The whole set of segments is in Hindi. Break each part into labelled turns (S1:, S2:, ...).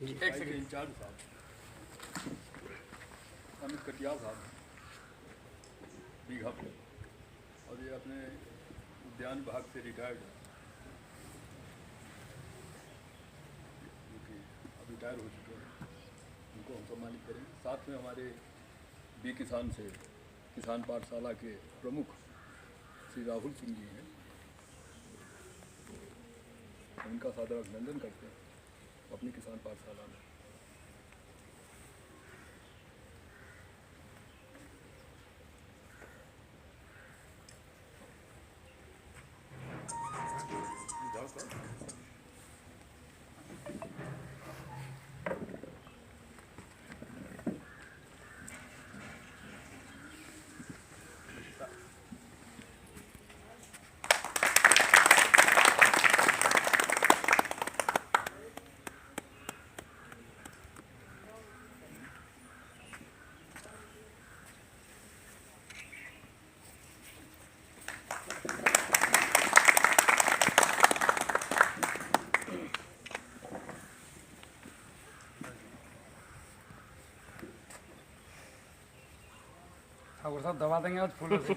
S1: एक सेकंड इंचार्ज साहब अमित कटियार साहब बीघा पे, और ये अपने उद्यान विभाग से रिटायर्ड है, क्योंकि अब रिटायर हो चुके हैं, उनको हम सम्मानित करेंगे। साथ में हमारे बी किसान से किसान पाठशाला के प्रमुख श्री राहुल सिंह जी हैं, उनका सादर अभिनंदन करते हैं अपनी किसान पाठशाला में।
S2: ठाकुर साहब दबा देंगे आज फूलों से।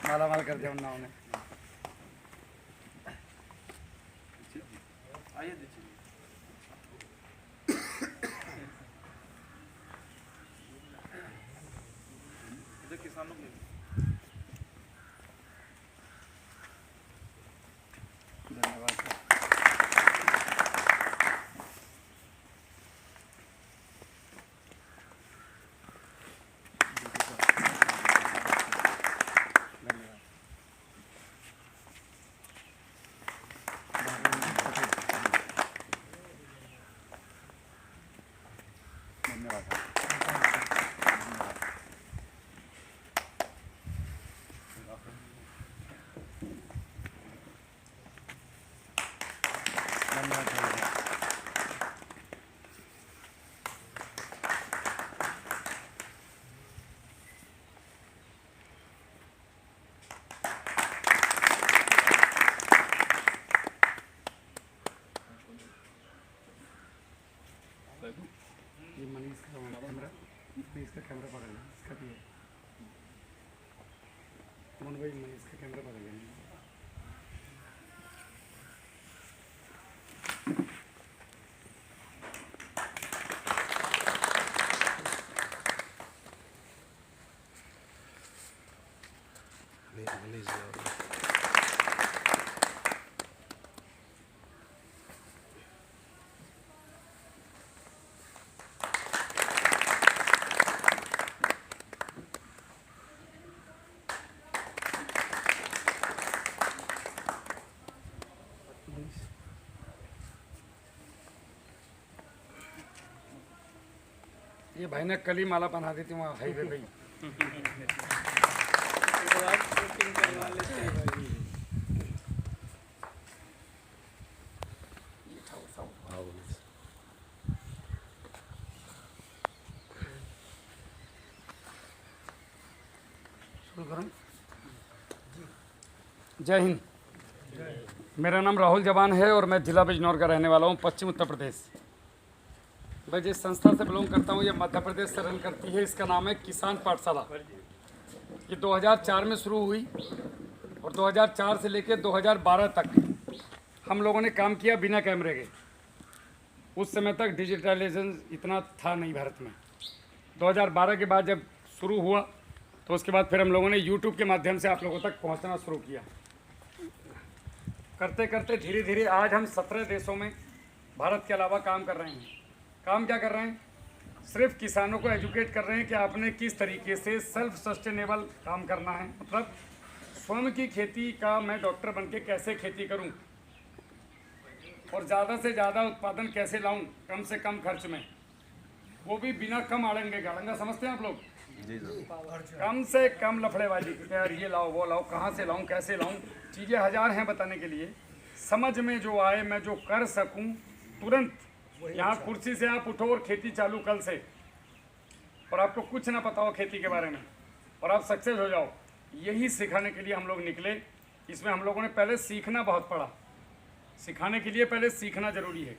S2: माला माल कर दिया उन्होंने।
S1: आइए दीजिए। इधर किसानों के
S2: धन्यवाद सर। ये मनीष का कैमरा, मनीष का कैमरा पकड़ लें, इसका भी है मोहन भाई, मनीष का कैमरा पकड़ लें। ये भाई ने कल ही माला बना दी थी वहाँ हाईवे पे ही। जय हिंद। मेरा नाम राहुल जवान है और मैं जिला बिजनौर का रहने वाला हूँ, पश्चिम उत्तर प्रदेश। मैं जिस संस्था से बिलोंग करता हूँ ये मध्य प्रदेश से रन करती है, इसका नाम है किसान पाठशाला। ये 2004 में शुरू हुई और 2004 से लेकर 2012 तक हम लोगों ने काम किया बिना कैमरे के। उस समय तक डिजिटलाइजेशन इतना था नहीं भारत में। 2012 के बाद जब शुरू हुआ तो उसके बाद फिर हम लोगों ने यूट्यूब के माध्यम से आप लोगों तक पहुंचना शुरू किया। करते करते धीरे धीरे आज हम 17 देशों में भारत के अलावा काम कर रहे हैं। काम क्या कर रहे हैं? सिर्फ किसानों को एजुकेट कर रहे हैं कि आपने किस तरीके से सेल्फ सस्टेनेबल काम करना है, मतलब स्वयं की खेती का मैं डॉक्टर बन के कैसे खेती करूं और ज़्यादा से ज़्यादा उत्पादन कैसे लाऊं कम से कम खर्च में, वो भी बिना कम आड़ंगे के। आड़ंगा समझते हैं आप लोग?
S1: जी सर।
S2: कम से कम लफड़ेबाजी कि यार ये लाओ वो लाओ, कहाँ से लाऊं कैसे लाऊं, चीज़ें हजार हैं बताने के लिए। समझ में जो आए मैं जो कर सकूं तुरंत। यहाँ कुर्सी से आप उठो और खेती चालू कल से, और आपको कुछ ना पता हो खेती के बारे में और आप सक्सेस हो जाओ, यही सिखाने के लिए हम लोग निकले। इसमें हम लोगों ने पहले सीखना बहुत पड़ा। सिखाने के लिए पहले सीखना ज़रूरी है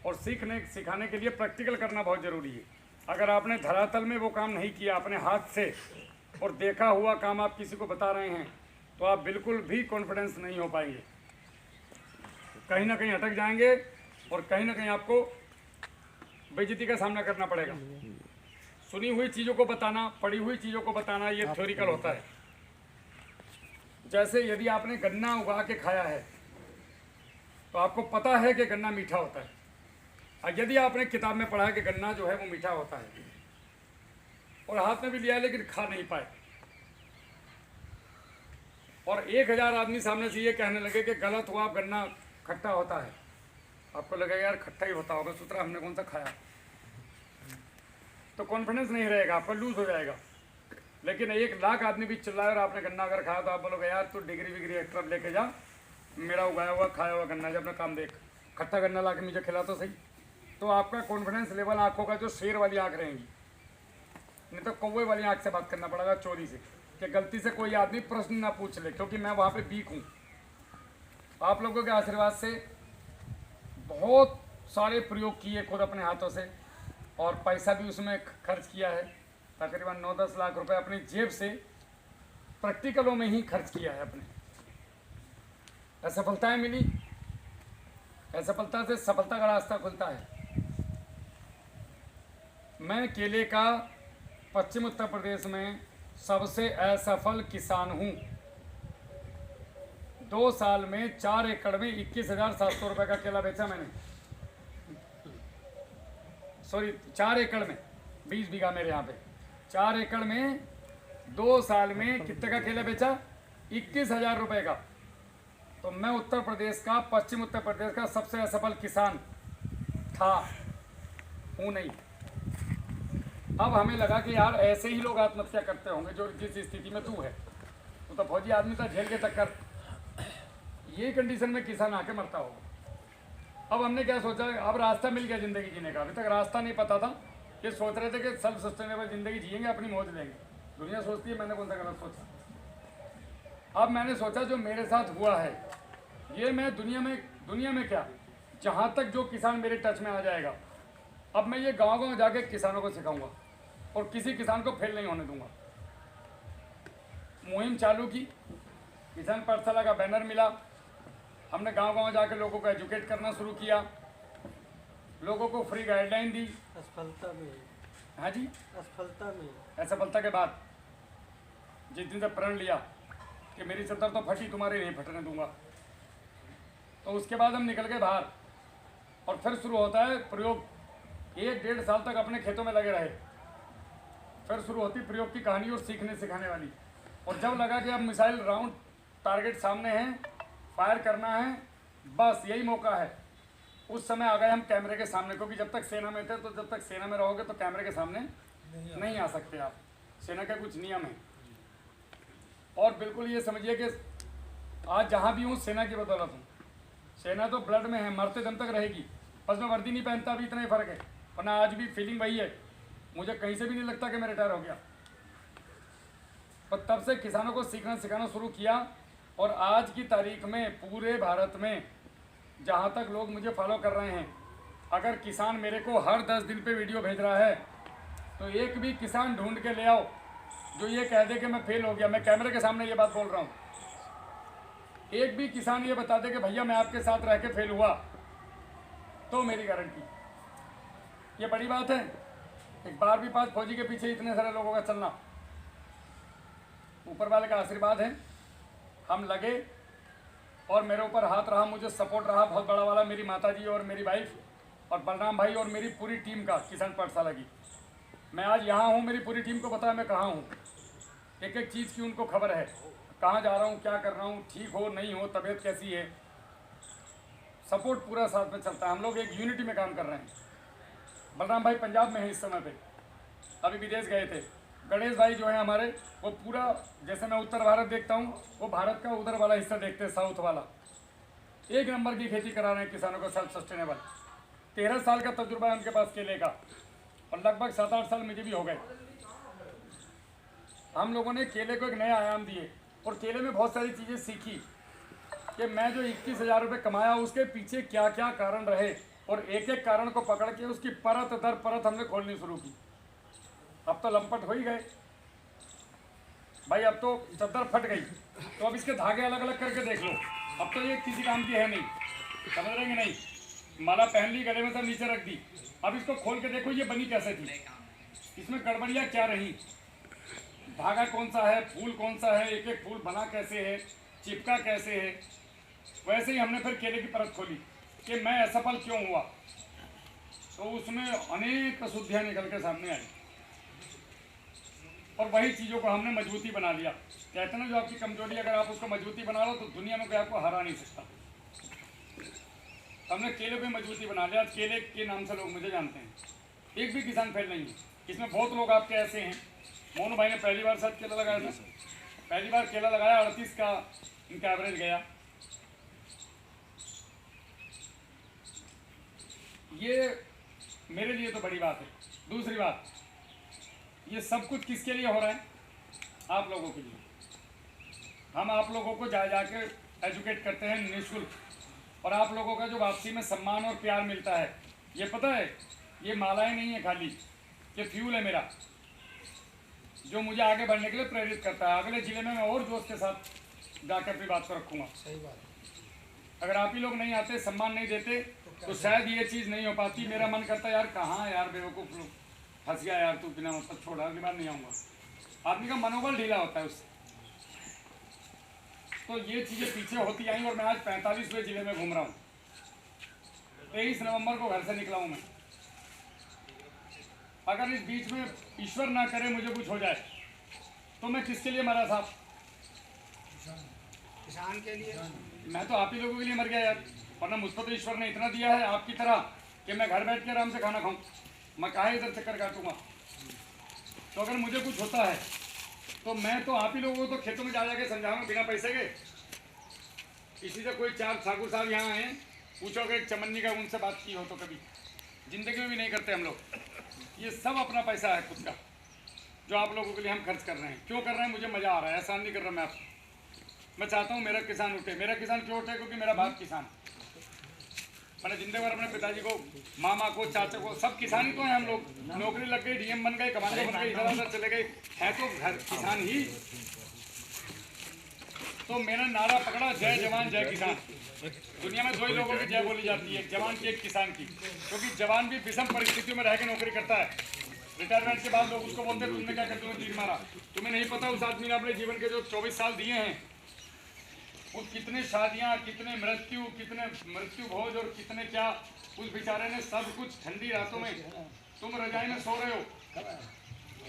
S2: और सिखाने के लिए प्रैक्टिकल करना बहुत ज़रूरी है। अगर आपने धरातल में वो काम नहीं किया अपने हाथ से और देखा हुआ काम आप किसी को बता रहे हैं तो आप बिल्कुल भी कॉन्फिडेंस नहीं हो पाएंगे, कहीं ना कहीं अटक जाएंगे और कहीं ना कहीं आपको बेइज्जती का सामना करना पड़ेगा। सुनी हुई चीज़ों को बताना, पढ़ी हुई चीज़ों को बताना, ये थ्योरिकल होता है। जैसे यदि आपने गन्ना उगा के खाया है तो आपको पता है कि गन्ना मीठा होता है, और यदि आपने किताब में पढ़ा है कि गन्ना जो है वो मीठा होता है और हाथ में भी लिया है लेकिन खा नहीं पाए, और 1000 आदमी सामने से ये कहने लगे कि गलत हुआ, गन्ना खट्टा होता है, आपको लगेगा यार खट्टा ही होता होगा, सूत्रा हमने कौन सा खाया, तो कॉन्फिडेंस नहीं रहेगा, आपका लूज हो जाएगा। लेकिन 1 लाख आदमी भी चिल्लाए और आपने गन्ना अगर खाया तो आप बोलोगे यार तू डिग्री विग्री एक्स्ट्रा लेके जा, मेरा उगाया हुआ खाया हुआ गन्ना जब अपना काम देख, खट्टा गन्ना ला के मुझे खिला तो सही। तो आपका कॉन्फिडेंस लेवल आँखों का जो शेर वाली आँख रहेंगी, नहीं तो कौवे वाली आँख से बात करना पड़ेगा चोरी से, कि गलती से कोई आदमी प्रश्न ना पूछ ले, क्योंकि मैं वहाँ पे वीक हूँ। आप लोगों के आशीर्वाद से बहुत सारे प्रयोग किए खुद अपने हाथों से, और पैसा भी उसमें खर्च किया है, तकरीबन 9-10 लाख रुपए अपनी जेब से प्रैक्टिकलों में ही खर्च किया है अपने। असफलताएं मिली, असफलता से सफलता का रास्ता खुलता है। मैं केले का पश्चिम उत्तर प्रदेश में सबसे असफल किसान हूँ। 2 साल में 4 एकड़ में 21,700 रुपये का केला बेचा मैंने, सॉरी 4 एकड़ में, 20 बीघा मेरे यहाँ पे, 4 एकड़ में 2 साल में कितने का केला बेचा? 21,000 रुपये का। तो मैं उत्तर प्रदेश का, पश्चिम उत्तर प्रदेश का सबसे असफल किसान था, हूँ नहीं। अब हमें लगा कि यार ऐसे ही लोग आत्महत्या करते होंगे जो जिस स्थिति में तू है, तो फौजी आदमी था, झेल के टक्कर, ये कंडीशन में किसान आके मरता होगा। अब हमने क्या सोचा, अब रास्ता मिल गया ज़िंदगी जीने का। अभी तक रास्ता नहीं पता था, ये सोच रहे थे कि सेल्फ सस्टेनेबल ज़िंदगी जिएंगे, अपनी मौज लेंगे। दुनिया सोचती है, मैंने कौन सा गलत सोचा। अब मैंने सोचा जो मेरे साथ हुआ है ये मैं दुनिया में क्या, जहाँ तक जो किसान मेरे टच में आ जाएगा, अब मैं ये गाँव जाके किसानों को सिखाऊंगा और किसी किसान को फेल नहीं होने दूंगा। मुहिम चालू की, किसान पाठशाला का बैनर मिला, हमने गांव जाके लोगों को एजुकेट करना शुरू किया, लोगों को फ्री गाइडलाइन दी।
S3: असफलता में,
S2: हाँ जी,
S3: असफलता
S2: के बाद जिस दिन से प्रण लिया कि मेरी चद्दर तो फटी, तुम्हारे नहीं फटने दूंगा, तो उसके बाद हम निकल गए बाहर और फिर शुरू होता है प्रयोग। 1-1.5 साल तक अपने खेतों में लगे रहे, फिर शुरू होती प्रयोग की कहानी और सीखने सिखाने वाली। और जब लगा कि अब मिसाइल राउंड टारगेट सामने है, फायर करना है, बस यही मौका है, उस समय आ गए हम कैमरे के सामने। क्योंकि जब तक सेना में थे, तो जब तक सेना में रहोगे तो कैमरे के सामने नहीं आ सकते आप, सेना के कुछ नियम हैं। और बिल्कुल ये समझिए कि आज जहाँ भी हूँ सेना की बदौलत हूँ। सेना तो ब्लड में है, मरते दम तक रहेगी, बस मैं वर्दी नहीं पहनता, अभी इतना ही फ़र्क है, वरना आज भी फीलिंग वही है। मुझे कहीं से भी नहीं लगता कि मैं रिटायर हो गया। और तब से किसानों को सीखना सिखाना शुरू किया, और आज की तारीख में पूरे भारत में जहाँ तक लोग मुझे फॉलो कर रहे हैं, अगर किसान मेरे को हर 10 दिन पे वीडियो भेज रहा है तो एक भी किसान ढूंढ के ले आओ जो ये कह दे कि मैं फेल हो गया। मैं कैमरे के सामने ये बात बोल रहा हूँ, एक भी किसान ये बता दे कि भैया मैं आपके साथ रह के फेल हुआ, तो मेरी गारंटी। ये बड़ी बात है। एक 12वीं पास फौजी के पीछे इतने सारे लोगों का चलना, ऊपर वाले का आशीर्वाद है। हम लगे और मेरे ऊपर हाथ रहा, मुझे सपोर्ट रहा बहुत बड़ा वाला, मेरी माता जी और मेरी वाइफ और बलराम भाई और मेरी पूरी टीम का, किसान पाठशाला की। मैं आज यहाँ हूँ, मेरी पूरी टीम को पता है मैं कहाँ हूँ, एक एक चीज़ की उनको खबर है, कहाँ जा रहा हूँ, क्या कर रहा हूँ, ठीक हो नहीं हो, तबीयत कैसी है, सपोर्ट पूरा साथ में चलता है। हम लोग एक यूनिटी में काम कर रहे हैं। बलराम भाई पंजाब में हैं इस समय पे, अभी विदेश गए थे। गणेश भाई जो है हमारे, वो पूरा, जैसे मैं उत्तर भारत देखता हूँ, वो भारत का उधर वाला हिस्सा देखते हैं, साउथ वाला। एक नंबर की खेती करा रहे हैं किसानों को, सेल्फ सस्टेनेबल। 13 साल का तजुर्बा है उनके पास केले का, और लगभग 7-8 साल मुझे भी हो गए। हम लोगों ने केले को एक नया आयाम दिए, और केले में बहुत सारी चीज़ें सीखी कि मैं जो 21,000 रुपये कमाया उसके पीछे क्या क्या कारण रहे, और एक एक कारण को पकड़ के उसकी परत दर परत हमने खोलनी शुरू की। अब तो लंपट हो ही गए भाई, अब तो चद्दर फट गई, तो अब इसके धागे अलग अलग करके देख लो। अब तो ये किसी काम की है नहीं, समझ रहे नहीं, माला पहन ली, गले में सब नीचे रख दी। अब इसको खोल के देखो ये बनी कैसे थी, इसमें गड़बड़ियाँ क्या रही, धागा कौन सा है, फूल कौन सा है, एक एक फूल बना कैसे है, चिपका कैसे है। वैसे ही हमने फिर केले की परत खोली कि मैं असफल क्यों हुआ, तो उसमें अनेक अशुद्धियाँ निकल के सामने आई, और वही चीज़ों को हमने मजबूती बना लिया। कहते हैं ना, जो आपकी कमजोरी अगर आप उसको मजबूती बना लो तो दुनिया में कोई आपको हरा नहीं सकता। हमने केले पे मजबूती बना लिया, केले के नाम से लोग मुझे जानते हैं, एक भी किसान फेल नहीं है। इसमें बहुत लोग आपके ऐसे हैं, मोनू भाई ने पहली बार शायद केला लगाया था, पहली बार केला लगाया, 38 का इनका एवरेज गया। ये मेरे लिए तो बड़ी बात है। दूसरी बात, ये सब कुछ किसके लिए हो रहा है? आप लोगों के लिए। हम आप लोगों को जा जाके एजुकेट करते हैं निःशुल्क, और आप लोगों का जो वापसी में सम्मान और प्यार मिलता है, ये पता है, ये मालाएं नहीं है खाली, ये फ्यूल है मेरा, जो मुझे आगे बढ़ने के लिए प्रेरित करता है। अगले जिले में मैं और जोश के साथ जाकर अपनी बात को रखूँगा।
S3: सही बात।
S2: अगर आप ही लोग नहीं आते, सम्मान नहीं देते, तो शायद ये चीज़ नहीं हो पाती। मेरा मन करता यार, कहाँ यार बेवकूफ़ लोग, फंस गया यार तू, बिना मतलब छोड़ा, अगली बार नहीं आऊँगा। आदमी का मनोबल ढीला होता है उससे। तो ये चीज़ें पीछे होती आई, और मैं आज 45वें जिले में घूम रहा हूँ। 23 नवंबर को घर से निकला हूँ मैं। अगर इस बीच में ईश्वर ना करे मुझे कुछ हो जाए, तो मैं किसके लिए मरा साहब?
S3: किसान के लिए।
S2: मैं तो आप ही लोगों के लिए मर गया यार, वरना मुझको तो ईश्वर ने इतना दिया है आपकी तरह कि मैं घर बैठ के आराम से खाना खाऊं, मैं काहे इधर चक्कर काटूंगा। तो अगर मुझे कुछ होता है तो मैं तो आप ही लोगों को तो खेतों में जा जाके समझाऊंगा बिना पैसे के। किसी से कोई 4 ठाकुर साहब यहाँ हैं, पूछो अगर चमन्नी का उनसे बात की हो तो कभी जिंदगी में भी नहीं करते हम लोग। ये सब अपना पैसा है खुद का, जो आप लोगों के लिए हम खर्च कर रहे हैं। क्यों कर रहे हैं? मुझे मज़ा आ रहा है, एहसान नहीं कर रहा मैं आपको। मैं चाहता हूँ मेरा किसान उठे। मेरा किसान क्यों उठे? क्योंकि मेरा बाप किसान। मैंने जिंदगी भर अपने पिताजी को, मामा को, चाचा को, सब किसान ही तो हैं हम लोग। नौकरी लग गई, डीएम बन गए, कमांडो बन गए, इधर उधर चले गए, हैं तो घर किसान ही। तो मेरा नारा पकड़ा, जय जवान जय किसान। दुनिया में 2 ही लोगों की जय बोली जाती है, एक जवान की, एक किसान की। क्योंकि जवान भी विषम परिस्थितियों में रह के नौकरी करता है। रिटायरमेंट के बाद लोग उसको बोलते हैं तुमने क्या करते हो, तीर मारा। तुम्हें नहीं पता उस आदमी ने अपने जीवन के जो 24 साल दिए हैं, वो कितने शादियाँ, कितने मृत्यु भोज और कितने क्या, उस बेचारे ने सब कुछ ठंडी रातों में, तुम रजाई में सो रहे हो,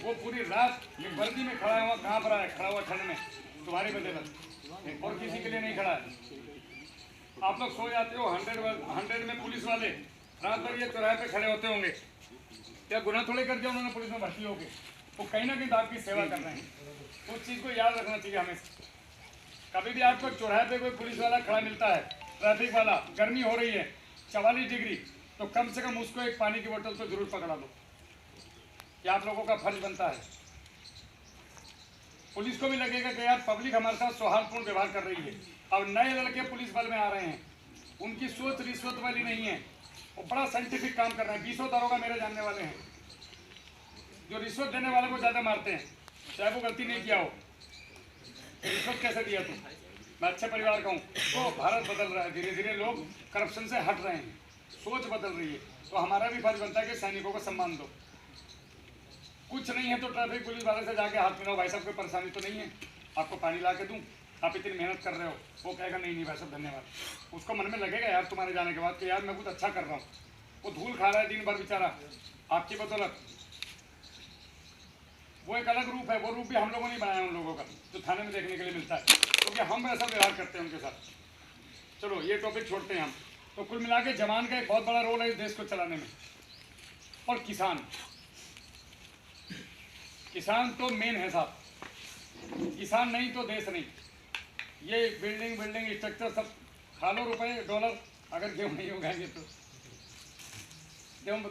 S2: वो पूरी रात वर्दी में खड़ा हुआ कहाँ पर है, खड़ा हुआ ठंड में तुम्हारी बदौलत, और किसी के लिए नहीं खड़ा है। आप लोग सो जाते हो, 100 में पुलिस वाले रात भर ये चौराहे पे खड़े होते होंगे, क्या गुनाह थोड़े कर दिया उन्होंने पुलिस में भर्ती होके? वो कहीं ना कहीं तो आपकी सेवा कर रहे हैं। उस चीज़ को याद रखना चाहिए हमें। कभी भी आपको चौराहे पे कोई पुलिस वाला खड़ा मिलता है, ट्रैफिक वाला, गर्मी हो रही है 44 डिग्री, तो कम से कम उसको एक पानी की बोतल तो जरूर पकड़ा दो। ये आप लोगों का फर्ज बनता है। पुलिस को भी लगेगा कि यार पब्लिक हमारे साथ सौहार्दपूर्ण व्यवहार कर रही है। अब नए लड़के पुलिस बल में आ रहे हैं, उनकी सोच रिश्वत वाली नहीं है, वो बड़ा साइंटिफिक काम कर रहे हैं। 20 दरोगा मेरे जानने वाले हैं जो रिश्वत देने वाले को ज़्यादा मारते हैं, चाहे वो गलती नहीं किया हो। रिश्वत कैसे दिया तुम? मैं अच्छे परिवार का हूँ। तो भारत बदल रहा है, धीरे धीरे लोग करप्शन से हट रहे हैं, सोच बदल रही है। तो हमारा भी फर्ज बनता है कि सैनिकों को सम्मान दो। कुछ नहीं है तो ट्रैफिक पुलिस वाले से जाके हाथ मिलाओ, भाई साहब कोई परेशानी तो नहीं है, आपको पानी ला के दूँ, आप इतनी मेहनत कर रहे हो, वो कहेगा नहीं नहीं भाई साहब धन्यवाद। उसको मन में लगेगा यार तुम्हारे जाने के बाद कि यार मैं कुछ अच्छा कर रहा हूँ। वो धूल खा रहा है दिन भर बेचारा आपकी बदौलत। वो एक अलग रूप है, वो रूप भी हम लोगों ने बनाया उन लोगों का, जो थाने में देखने के लिए मिलता है, क्योंकि हम ऐसा व्यवहार करते हैं उनके साथ। चलो ये टॉपिक छोड़ते हैं हम। तो कुल मिला के जवान का एक बहुत बड़ा रोल है इस देश को चलाने में। और किसान तो मेन है साहब, किसान नहीं तो देश नहीं। ये बिल्डिंग स्ट्रक्चर सब खा लो रुपए डॉलर, अगर गेहूँ नहीं उगाएंगे तो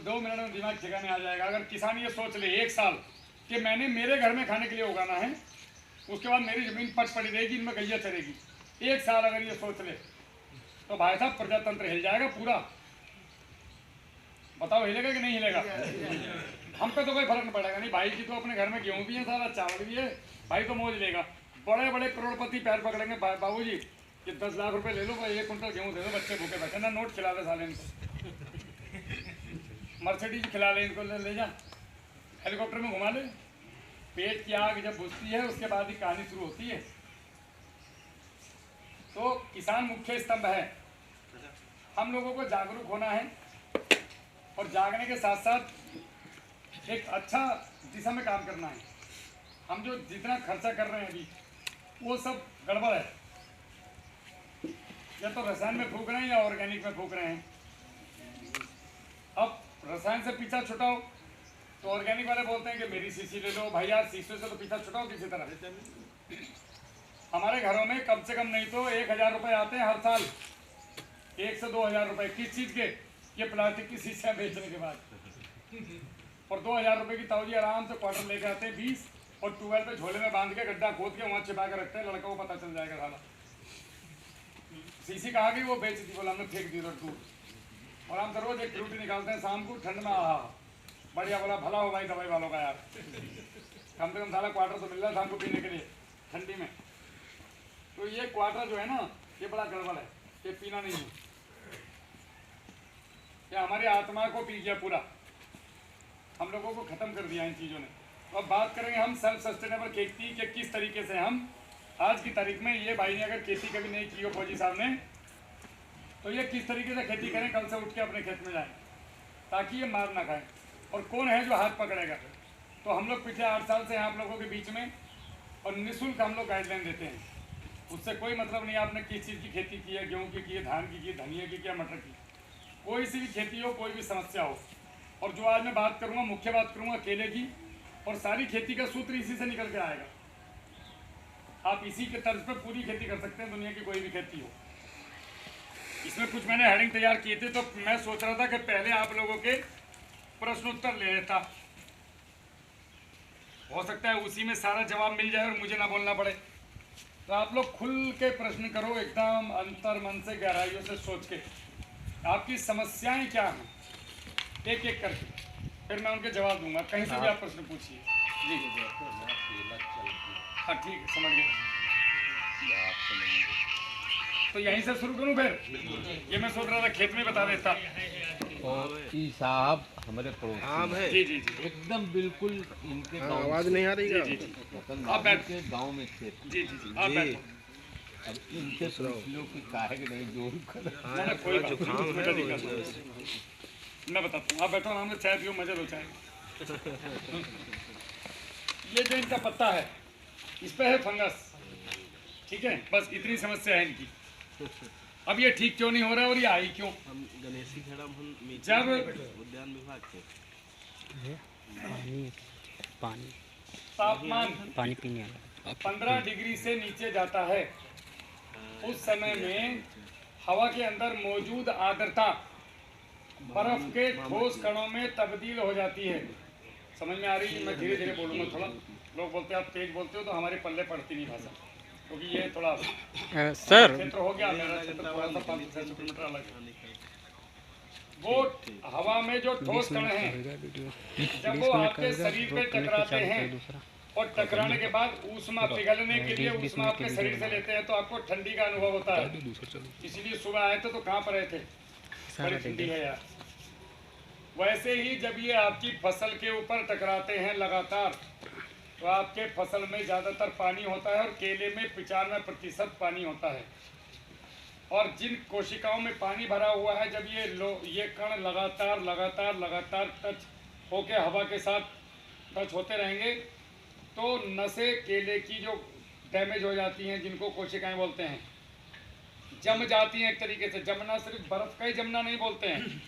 S2: 2 मिनट में दिमाग ठिकाने आ जाएगा। अगर किसान ये सोच ले 1 साल कि मैंने मेरे घर में खाने के लिए उगाना है, उसके बाद मेरी जमीन पट पड़ी रहेगी, इनमें गैया चलेगी, 1 साल अगर ये सोच ले तो भाई साहब प्रजातंत्र हिल जाएगा पूरा। बताओ हिलेगा कि नहीं हिलेगा? हम पे तो कोई फर्क नहीं पड़ेगा। नहीं भाई की तो अपने घर में गेहूं भी है, सारा चावल भी है, भाई तो मौज लेगा। बड़े बड़े करोड़पति पैर पकड़ेंगे, बाबूजी कि 10 लाख रुपए ले लो, 1 कुंटल गेहूं दे दो, बच्चे भूखे बैठे ना, नोट खिला दे साले इनको, मर्सिडीज खिला ले इनको, ले जा हेलीकॉप्टर में घुमा ले। पेट की आग जब बुझती है उसके बाद ही कहानी शुरू होती है। तो किसान मुख्य स्तंभ है। हम लोगों को जागरूक होना है और जागने के साथ साथ एक अच्छा दिशा में काम करना है। हम जो जितना खर्चा कर रहे हैं अभी वो सब गड़बड़ है, या तो रसायन में फूक रहे हैं या ऑर्गेनिक में फूक रहे हैं। अब रसायन से पीछा छुटाओ तो ऑर्गेनिक वाले बोलते हैं कि मेरी सीसी ले लो। भाई यार शीशे से तो पीछा छुटाओ किसी तरह। हमारे घरों में कम से कम नहीं तो 1000 रुपए आते हैं हर साल, 1 से 2000 रुपए। किस चीज़ के? ये प्लास्टिक की शीशियाँ बेचने के बाद। और 2000 रुपए की ताऊजी आराम से क्वार्टर लेके आते हैं 20, और ट्यूबवेल पे झोले में बांध के गड्ढा खोद के वहाँ छिपा के रखते हैं। लड़का को पता चल जाएगा साला शीशी कहाँ गई, वो बेच दी, बोला हमने फेंक दी दूर। और हम तो रोज एक फ्रूटी निकालते हैं शाम को ठंड में। बढ़िया, बोला भला हो भाई दवाई वालों का यार, कम से कम साला क्वार्टर तो मिल रहा है शाम को पीने के लिए ठंडी में। तो ये क्वार्टर जो है ना, ये बड़ा गड़बड़ है, ये पीना नहीं है। ये हमारी आत्मा को पी गया पूरा, हम लोगों को ख़त्म कर दिया इन चीज़ों ने। तो अब बात करेंगे हम सेल्फ सस्टेनेबल खेती के किस तरीके से हम आज की तारीख में, ये भाई ने अगर खेती कभी नहीं की हो फौजी साहब ने, तो ये किस तरीके से खेती करें, कल से उठ के अपने खेत में जाएं ताकि ये मार ना खाए। और कौन है जो हाथ पकड़ेगा? तो हम लोग पिछले 8 साल से हैं आप लोगों के बीच में, और निःशुल्क हम लोग गाइडलाइन देते हैं। उससे कोई मतलब नहीं आपने किस चीज़ की खेती की है, गेहूँ की है, धान की धनिया की या मटर की, कोई सी भी खेती हो, कोई भी समस्या हो। और जो आज मैं बात करूँगा, मुख्य बात करूँगा केले की, और सारी खेती का सूत्र इसी से निकल के आएगा। आप इसी के तर्ज पर पूरी खेती कर सकते हैं, दुनिया की कोई भी खेती हो। इसमें कुछ मैंने हेडिंग तैयार किए थे, तो मैं सोच रहा था कि पहले आप लोगों के प्रश्न उत्तर ले लेता, हो सकता है उसी में सारा जवाब मिल जाए और मुझे ना बोलना पड़े। तो आप लोग खुल के प्रश्न करो, एकदम अंतर मन से गहराइयों से सोच के आपकी समस्याएं क्या हैं एक एक करके, फिर मैं उनके जवाब दूंगा। कहीं से भी आप प्रश्न पूछिए जी। हाँ ठीक है, समझ गए। तो यहीं से शुरू करूं फिर? ये मैं सोच रहा था खेत में बता देता।
S4: और ई साहब हमारे पड़ोसी
S3: है।
S2: जी जी जी
S4: एकदम बिल्कुल इनके गांव
S3: आवाज नहीं आ रही
S2: जी जी जी आप बैठ
S4: के गांव में थे।
S2: जी जी जी आप बैठो।
S4: अब इनसे पूछ लो कि काहे के नहीं जोर कर।
S2: ना, ना, कोई बात नहीं, कोई दिक्कत नहीं। मैं बताता हूँ, आप बैठो आराम से, चाय पियो, मजे लो चाय। ये जो इनका पत्ता है इस पे है फंगस, ठीक है, बस इतनी समस्या है इनकी। अब ये ठीक क्यों नहीं हो रहा है और ये आई क्यों?
S5: हम गणेशी खेड़ा
S2: जब
S5: उद्यान विभाग के
S6: पानी
S2: तापमान
S6: पानी पीने वाला
S2: 15 डिग्री से नीचे जाता है, उस समय में हवा के अंदर मौजूद आर्द्रता बर्फ के ठोस कणों में तब्दील हो जाती है। समझ में आ रही है? मैं धीरे धीरे बोलूँगा थोड़ा। लोग बोलते हैं आप तेज बोलते हो तो हमारे पल्ले पड़ती नहीं भाषा, क्योंकि ये थोड़ा
S6: सर
S2: क्षेत्र हो गया, मेरा क्षेत्र थोड़ा सा 500 किलोमीटर अलग है। वो हवा में जो ठोस कण हैं, जब वो आपके शरीर पे टकराते हैं और टकराने के बाद ऊष्मा पिघलने के लिए ऊष्मा आपके शरीर से लेते हैं, तो आपको ठंडी का अनुभव होता है। इसीलिए सुबह आए थे तो कहाँ पर आए थे? बड़ी ठंडी है यार। वैसे ही जब ये आपकी फसल के ऊपर टकराते हैं लगातार, तो आपके फसल में ज़्यादातर पानी होता है और केले में 95% पानी होता है। और जिन कोशिकाओं में पानी भरा हुआ है, जब ये कण लगातार टच होके हवा के साथ टच होते रहेंगे तो नसें केले की जो डैमेज हो जाती हैं, जिनको कोशिकाएं बोलते हैं, जम जाती हैं। एक तरीके से जमना, सिर्फ बर्फ़ का ही जमना नहीं बोलते हैं,